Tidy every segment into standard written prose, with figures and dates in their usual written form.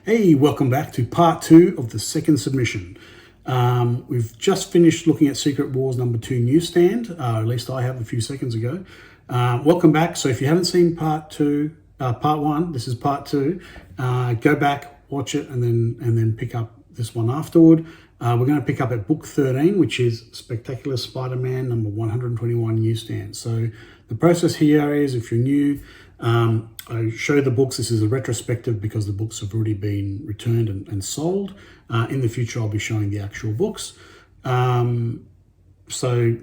Hey, welcome back to part 2 of the second submission. We've just finished looking at Secret Wars number 2 newsstand, at least I have a few seconds ago. Welcome back. So if you haven't seen part 1, this is part 2. Go back, watch it, and then pick up this one afterward. We're going to pick up at book 13, which is Spectacular Spider-Man number 121 newsstand. So the process here is, if you're new, I show the books. This is a retrospective because the books have already been returned and sold. In the future, I'll be showing the actual books. So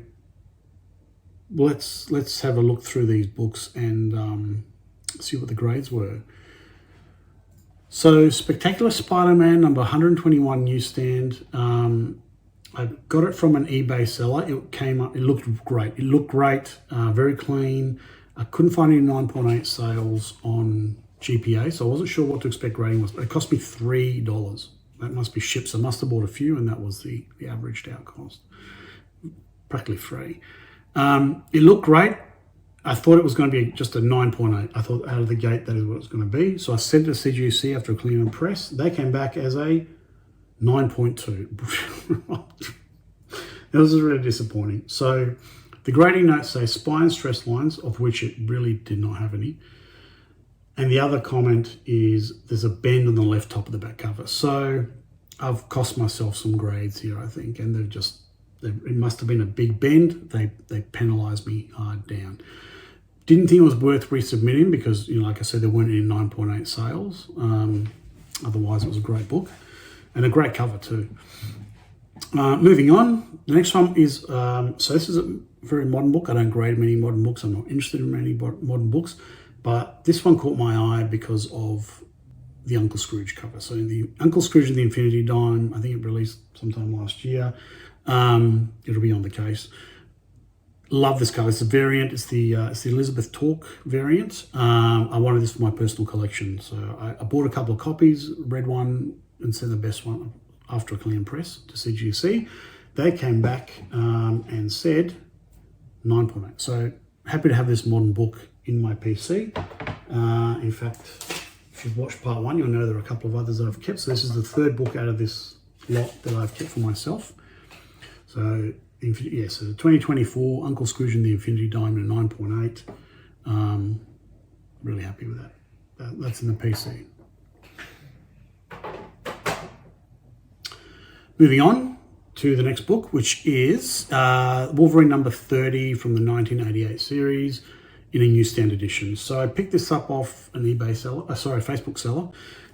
let's have a look through these books and see what the grades were. So Spectacular Spider-Man number 121 newsstand. I got it from an eBay seller. It came up, it looked great. It looked great, very clean. I couldn't find any 9.8 sales on GPA, so I wasn't sure what to expect grading was. But it cost me $3. That must be shipped, so I must have bought a few, and that was the averaged out cost. Practically free. It looked great. I thought it was going to be just a 9.8. I thought out of the gate that is what it was going to be. So I sent it to CGC after a clean and press. They came back as a 9.2. That was really disappointing. So the grading notes say spine stress lines, of which it really did not have any. And the other comment is there's a bend on the left top of the back cover. So I've cost myself some grades here, I think, and it must have been a big bend. They penalised me hard down. Didn't think it was worth resubmitting because, like I said, there weren't any 9.8 sales. Otherwise, it was a great book and a great cover too. Moving on, the next one is, so this is a very modern book. I don't grade many modern books. I'm not interested in many modern books, but this one caught my eye because of the Uncle Scrooge cover. So the Uncle Scrooge and the Infinity Dime, I think it released sometime last year. It'll be on the case. Love this cover. It's a variant. It's the Elizabeth Talk variant. I wanted this for my personal collection, so I bought a couple of copies, read one and sent the best one after a clean press to CGC. They came back and said 9.8. So happy to have this modern book in my PC. In fact, if you've watched part 1, you'll know there are a couple of others that I've kept. So this is the third book out of this lot that I've kept for myself. So yeah, so 2024 Uncle Scrooge and the Infinity Diamond, 9.8. Really happy with that. That's in the PC. Moving on to the next book, which is Wolverine number 30 from the 1988 series in a newsstand edition. So I picked this up off an eBay seller, Facebook seller.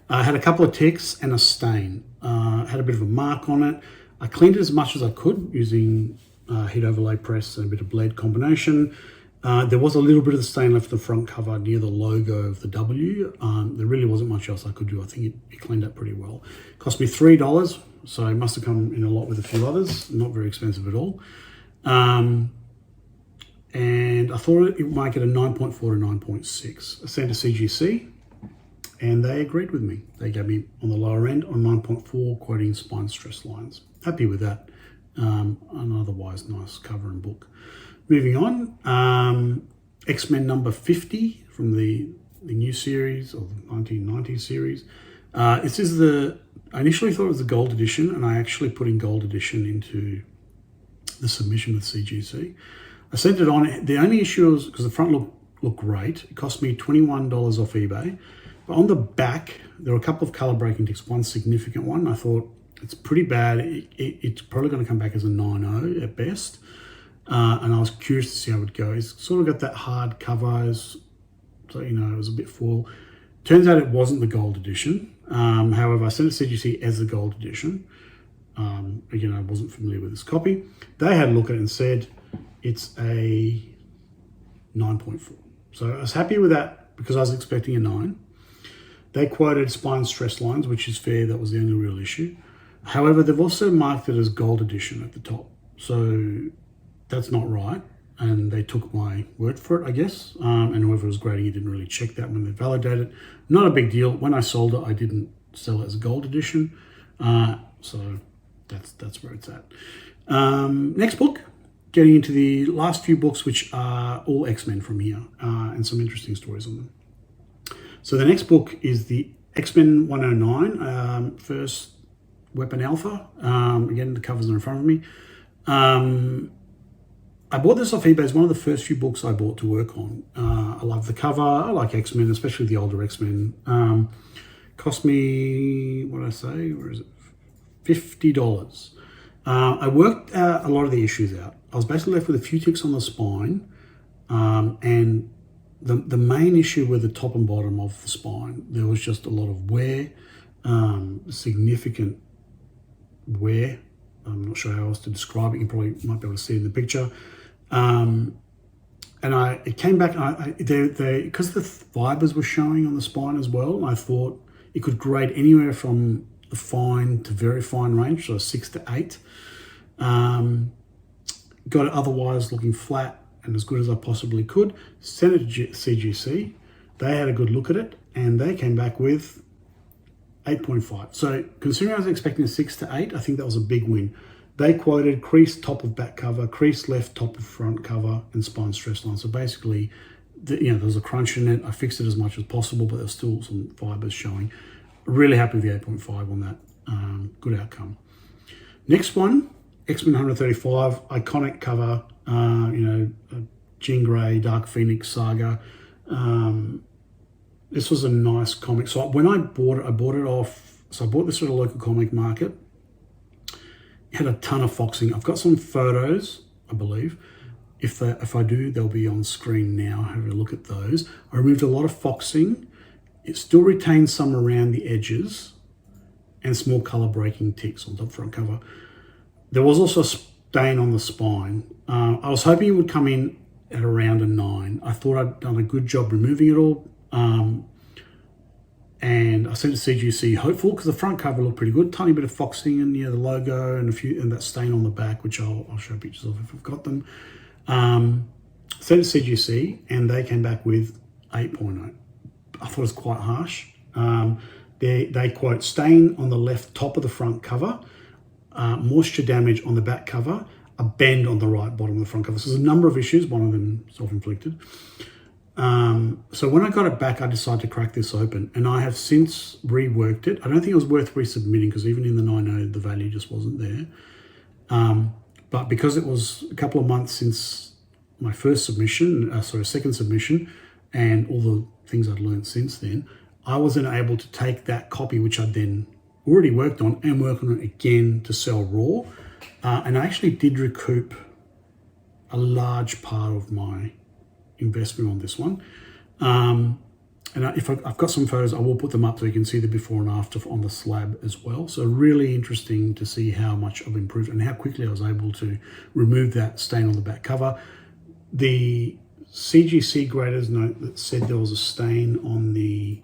I had a couple of ticks and a stain. Had a bit of a mark on it. I cleaned it as much as I could using heat overlay press and a bit of blade combination. There was a little bit of the stain left on the front cover near the logo of the W. There really wasn't much else I could do. I think it cleaned up pretty well. It cost me $3, so it must have come in a lot with a few others. Not very expensive at all. And I thought it might get a 9.4 to 9.6. I sent to CGC, and they agreed with me. They gave me on the lower end on 9.4, quoting spine stress lines. Happy with that. An otherwise nice cover and book. Moving on, X-Men number 50 from the new series, or the 1990s series. This is I initially thought it was the gold edition, and I actually put in gold edition into the submission with CGC. I sent it on. The only issue was, because the front looked great, it cost me $21 off eBay. But on the back, there were a couple of color breaking ticks, one significant one. I thought, it's pretty bad. It's probably going to come back as a 9.0 at best. And I was curious to see how it goes. Sort of got that hard cover, so it was a bit full. Turns out it wasn't the gold edition. However, I sent it to CGC as the gold edition. Again, I wasn't familiar with this copy. They had a look at it and said it's a 9.4. So I was happy with that because I was expecting a 9. They quoted spine stress lines, which is fair. That was the only real issue. However, they've also marked it as gold edition at the top. So that's not right. And they took my word for it, I guess. And whoever was grading it didn't really check that when they validated it. Not a big deal. When I sold it, I didn't sell it as gold edition. So that's where it's at. Next book, getting into the last few books, which are all X-Men from here, and some interesting stories on them. So the next book is the X-Men 109, first Weapon Alpha. Again, the covers are in front of me. I bought this off eBay. It's one of the first few books I bought to work on. I love the cover. I like X-Men, especially the older X-Men. Cost me, what did I say? Where is it? $50. I worked a lot of the issues out. I was basically left with a few ticks on the spine, and the main issue were the top and bottom of the spine. There was just a lot of wear, significant wear. I'm not sure how else to describe it. You probably might be able to see it in the picture. And it came back, because the fibers were showing on the spine as well, I thought it could grade anywhere from the fine to very fine range, so 6 to 8. Got it otherwise looking flat and as good as I possibly could. Sent it to CGC. They had a good look at it and they came back with 8.5. So considering I was expecting a 6 to 8, I think that was a big win. They quoted crease top of back cover, crease left top of front cover, and spine stress line. So basically, there was a crunch in it. I fixed it as much as possible, but there's still some fibers showing. Really happy with the 8.5 on that. Good outcome. Next one, X-Men 135, iconic cover. Jean Grey, Dark Phoenix saga. This was a nice comic. So when I bought it off. So I bought this at a local comic market. It had a ton of foxing. I've got some photos, I believe. If I do, they'll be on screen now. Have a look at those. I removed a lot of foxing. It still retains some around the edges and small color breaking ticks on the front cover. There was also a stain on the spine. I was hoping it would come in at around a 9. I thought I'd done a good job removing it all. And I sent it to CGC hopeful because the front cover looked pretty good. Tiny bit of foxing and the logo and that stain on the back, which I'll show pictures of if I've got them. Sent it to CGC and they came back with 8.0. I thought it was quite harsh. They quote stain on the left top of the front cover, moisture damage on the back cover, a bend on the right bottom of the front cover. So there's a number of issues, one of them self-inflicted. So when I got it back, I decided to crack this open, and I have since reworked it. I don't think it was worth resubmitting because even in the 9.0, the value just wasn't there. But because it was a couple of months since my second submission, and all the things I'd learned since then, I wasn't able to take that copy, which I'd then already worked on, and work on it again to sell raw. And I actually did recoup a large part of my investment on this one. And if I've got some photos, I will put them up so you can see the before and after on the slab as well. So really interesting to see how much I've improved and how quickly I was able to remove that stain on the back cover. The CGC graders note that said there was a stain on the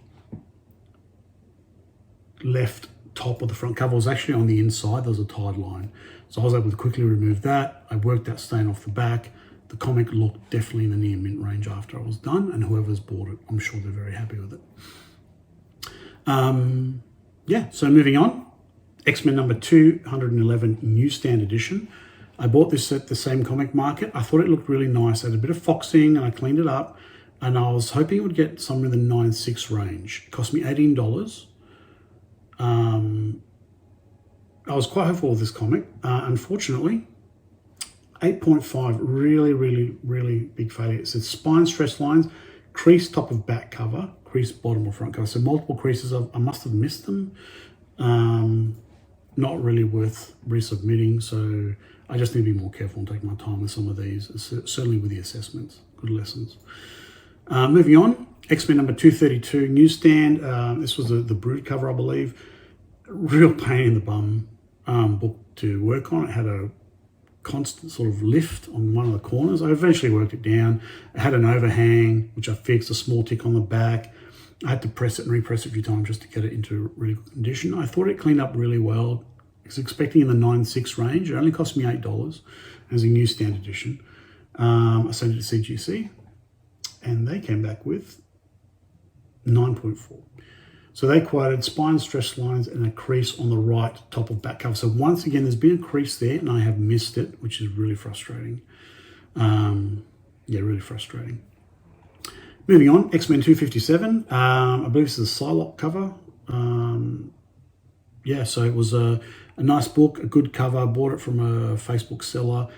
left top of the front cover. It was actually on the inside. There was a tied line. So I was able to quickly remove that. I worked that stain off the back. The comic looked definitely in the near mint range after I was done, and whoever's bought it, I'm sure they're very happy with it. So moving on. X-Men number 211 newsstand edition. I bought this at the same comic market. I thought it looked really nice. I had a bit of foxing and I cleaned it up, and I was hoping it would get somewhere in the 9.6 range. It cost me $18. I was quite hopeful of this comic. Unfortunately, 8.5, really, really, really big failure. It says spine stress lines, crease top of back cover, crease bottom or front cover. So multiple creases. I must have missed them. Not really worth resubmitting. So I just need to be more careful and take my time with some of these, certainly with the assessments. Good lessons. Moving on, X-Men number 232 newsstand. This was the Brood cover, I believe. Real pain in the bum book to work on. It had a constant sort of lift on one of the corners. I eventually worked it down. It had an overhang, which I fixed, a small tick on the back. I had to press it and repress it a few times just to get it into really good condition. I thought it cleaned up really well. I was expecting in the 9.6 range. It only cost me $8 as a newsstand edition. I sent it to CGC and they came back with 9.4. So they quoted spine stress lines and a crease on the right top of back cover. So once again, there's been a crease there and I have missed it, which is really frustrating. Really frustrating. Moving on, X-Men 257. I believe this is a Psylocke cover. Yeah, so it was a nice book, a good cover. Bought it from a Facebook seller.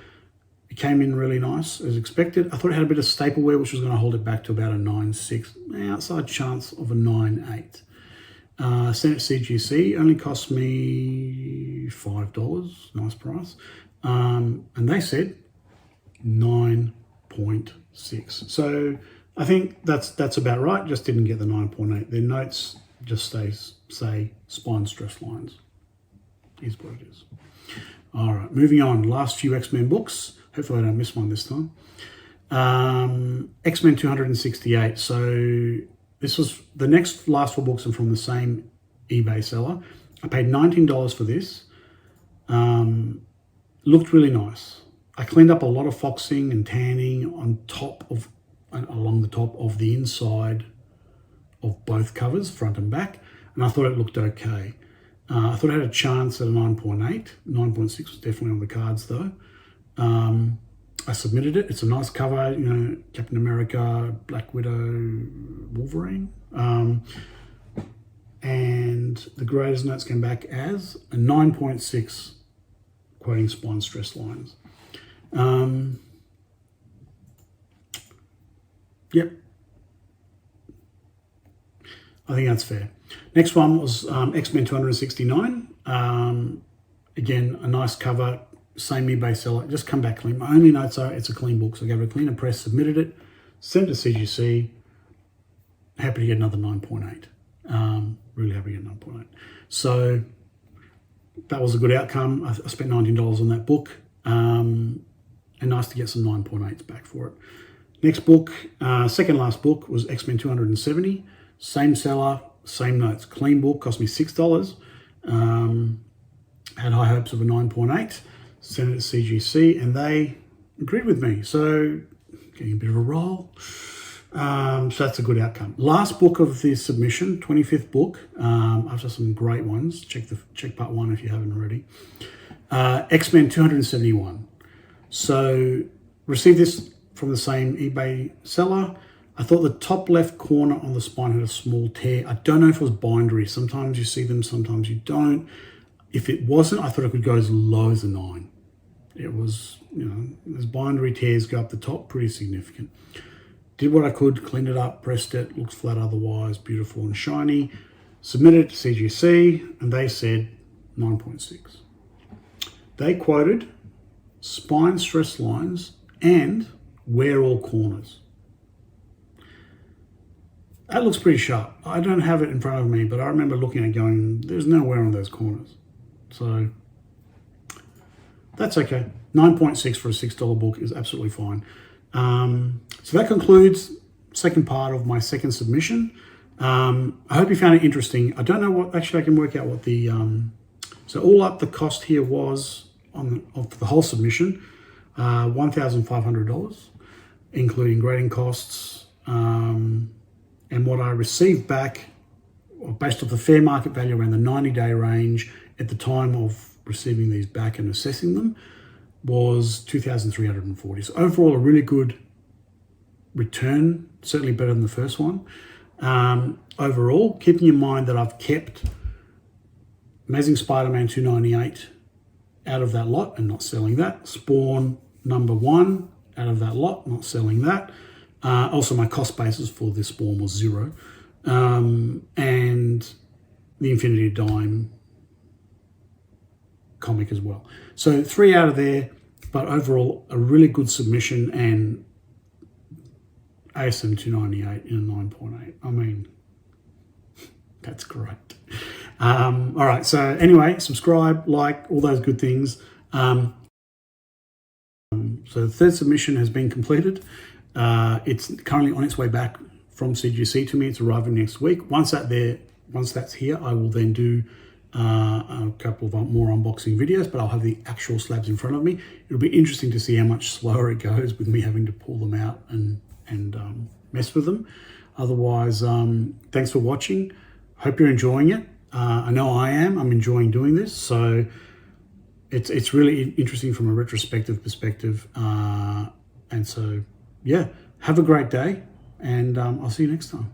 It came in really nice as expected. I thought it had a bit of stapleware, which was going to hold it back to about a 9.6. Outside chance of a 9.8. Sent it CGC, only cost me $5, nice price. And they said 9.6. So I think that's about right. Just didn't get the 9.8. Their notes just say spine stress lines. Is what it is. All right, moving on. Last few X-Men books. Hopefully I don't miss one this time. X-Men 268. So this was the last 4 books are from the same eBay seller. I paid $19 for this. Looked really nice. I cleaned up a lot of foxing and tanning along the top of the inside of both covers, front and back, and I thought it looked okay. I thought it had a chance at a 9.8. 9.6 was definitely on the cards though. I submitted it. It's a nice cover, Captain America, Black Widow, Wolverine. And the graders notes came back as a 9.6, quoting spine stress lines. Yep. I think that's fair. Next one was X-Men 269. Again, a nice cover, same eBay seller. Just come back clean. My only notes are it's a clean book, so I gave it a cleaner press, submitted it, sent it to CGC. Happy to get another 9.8. Really happy to get 9.8. So that was a good outcome. I spent $19 on that book, and nice to get some 9.8s back for it. Next book, second last book, was X-Men 270. Same seller, same notes. Clean book, cost me $6. Had high hopes of a 9.8. Sent it to CGC, and they agreed with me. So getting a bit of a roll. So that's a good outcome. Last book of the submission, 25th book. After some great ones. Check part 1 if you haven't already. X-Men 271. So received this from the same eBay seller. I thought the top left corner on the spine had a small tear. I don't know if it was bindery. Sometimes you see them, sometimes you don't. If it wasn't, I thought it could go as low as a 9. It was, those bindery tears go up the top, pretty significant. Did what I could, cleaned it up, pressed it, looks flat otherwise, beautiful and shiny. Submitted it to CGC, and they said 9.6. They quoted spine stress lines and wear all corners. That looks pretty sharp. I don't have it in front of me, but I remember looking at it going, there's no wear on those corners. So that's okay. 9.6 for a $6 book is absolutely fine. So that concludes second part of my second submission. I hope you found it interesting. I don't know what, actually I can work out what the, so all up the cost here was of the whole submission, $1,500, including grading costs, and what I received back, based off the fair market value around the 90-day range at the time of receiving these back and assessing them, was $2,340. So overall, a really good return, certainly better than the first one. Overall, keeping in mind that I've kept Amazing Spider-Man 298 out of that lot and not selling that. Spawn #1 out of that lot, not selling that. Also, my cost basis for this Spawn was 0. And the Infinity Dime comic as well. So 3 out of there, but overall a really good submission, and ASM 298 in a 9.8. I mean, that's great. All right, so anyway, subscribe, like, all those good things. So the third submission has been completed. It's currently on its way back from CGC to me. It's arriving next week. Once that's here, I will then do a couple of more unboxing videos, but I'll have the actual slabs in front of me. It'll be interesting to see how much slower it goes with me having to pull them out and mess with them. Otherwise, thanks for watching. Hope you're enjoying it. I know I am. I'm enjoying doing this. So it's really interesting from a retrospective perspective. And so, yeah, have a great day, and I'll see you next time.